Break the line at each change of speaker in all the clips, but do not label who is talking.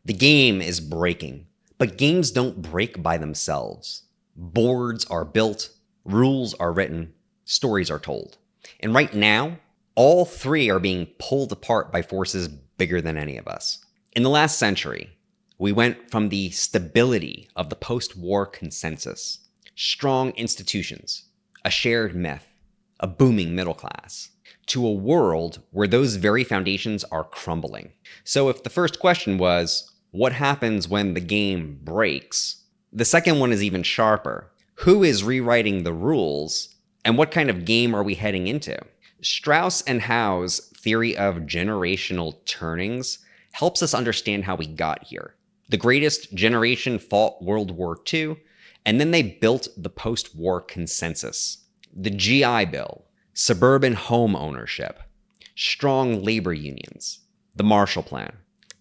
The game is breaking, but games don't break by themselves. Boards are built, rules are written, stories are told. And right now, all three are being pulled apart by forces bigger than any of us. In the last century, we went from the stability of the post-war consensus, strong institutions, a shared myth, a booming middle class, to a world where those very foundations are crumbling. So if the first question was, what happens when the game breaks? The second one is even sharper. Who is rewriting the rules, and what kind of game are we heading into? Strauss and Howe's theory of generational turnings helps us understand how we got here. The greatest generation fought World War II, and then they built the post-war consensus. The GI Bill, suburban home ownership, strong labor unions, the Marshall Plan.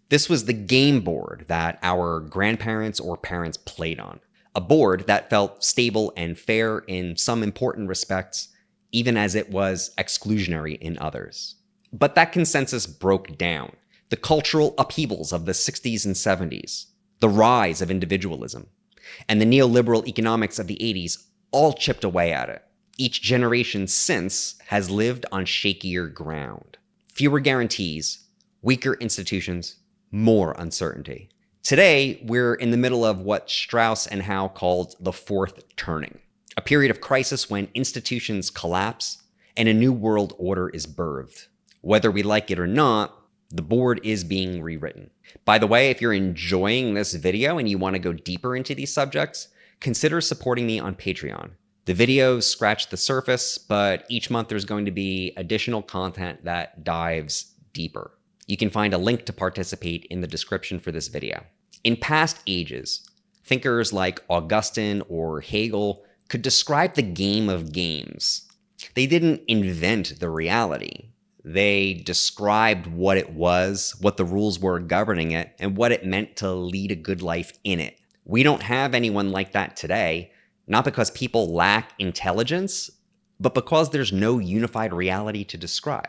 This was the game board that our grandparents or parents played on. A board that felt stable and fair in some important respects, even as it was exclusionary in others. But that consensus broke down. The cultural upheavals of the 60s and 70s, the rise of individualism, and the neoliberal economics of the 80s all chipped away at it. Each generation since has lived on shakier ground. Fewer guarantees, weaker institutions, more uncertainty. Today, we're in the middle of what Strauss and Howe called the fourth turning, a period of crisis when institutions collapse and a new world order is birthed. Whether we like it or not, the board is being rewritten. By the way, if you're enjoying this video and you want to go deeper into these subjects, consider supporting me on Patreon. The videos scratch the surface, but each month there's going to be additional content that dives deeper. You can find a link to participate in the description for this video. In past ages, thinkers like Augustine or Hegel could describe the game of games. They didn't invent the reality. They described what it was, what the rules were governing it, and what it meant to lead a good life in it. We don't have anyone like that today, not because people lack intelligence, but because there's no unified reality to describe.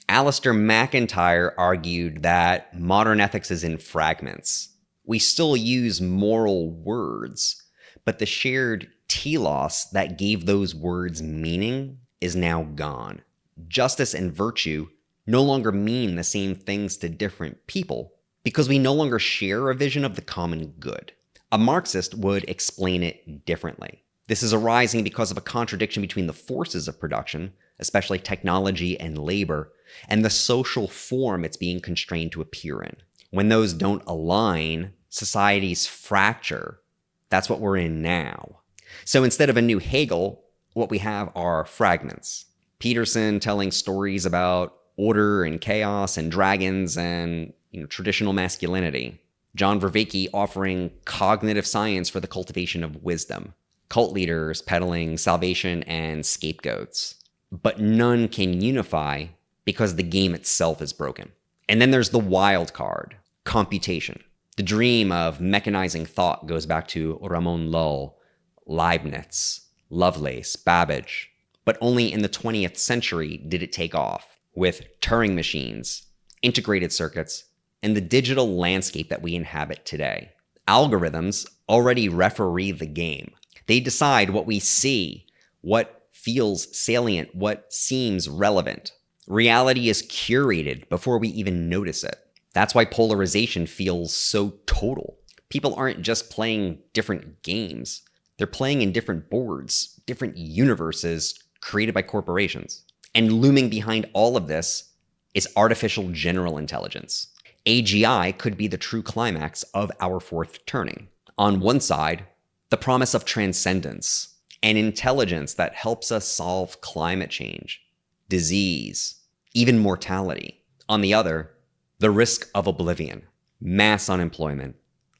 Alistair McIntyre argued that modern ethics is in fragments. We still use moral words, but the shared telos that gave those words meaning is now gone. Justice and virtue no longer mean the same things to different people because we no longer share a vision of the common good. A Marxist would explain it differently. This is arising because of a contradiction between the forces of production, especially technology and labor, and the social form it's being constrained to appear in. When those don't align, societies fracture. That's what we're in now. So instead of a new Hegel, what we have are fragments. Peterson telling stories about order and chaos and dragons and traditional masculinity. John Vervaeke offering cognitive science for the cultivation of wisdom. Cult leaders peddling salvation and scapegoats. But none can unify because the game itself is broken. And then there's the wild card, computation. The dream of mechanizing thought goes back to Ramon Lull, Leibniz, Lovelace, Babbage. But only in the 20th century did it take off, with Turing machines, integrated circuits, and the digital landscape that we inhabit today. Algorithms already referee the game. They decide what we see, what feels salient, what seems relevant. Reality is curated before we even notice it. That's why polarization feels so total. People aren't just playing different games. They're playing in different boards, different universes created by corporations. And looming behind all of this is artificial general intelligence. AGI could be the true climax of our fourth turning. On one side, the promise of transcendence, an intelligence that helps us solve climate change, disease, even mortality. On the other, the risk of oblivion, mass unemployment,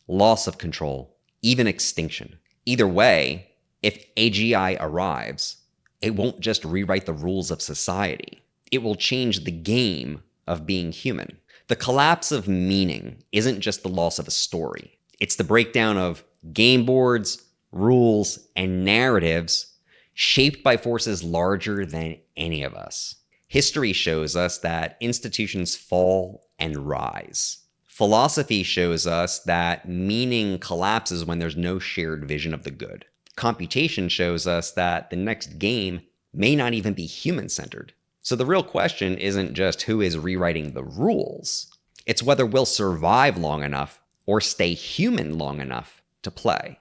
loss of control, even extinction. Either way, if AGI arrives, it won't just rewrite the rules of society. It will change the game of being human. The collapse of meaning isn't just the loss of a story. It's the breakdown of game boards, rules, and narratives shaped by forces larger than any of us. History shows us that institutions fall and rise. Philosophy shows us that meaning collapses when there's no shared vision of the good. Computation shows us that the next game may not even be human-centered. So the real question isn't just who is rewriting the rules. It's whether we'll survive long enough or stay human long enough to play.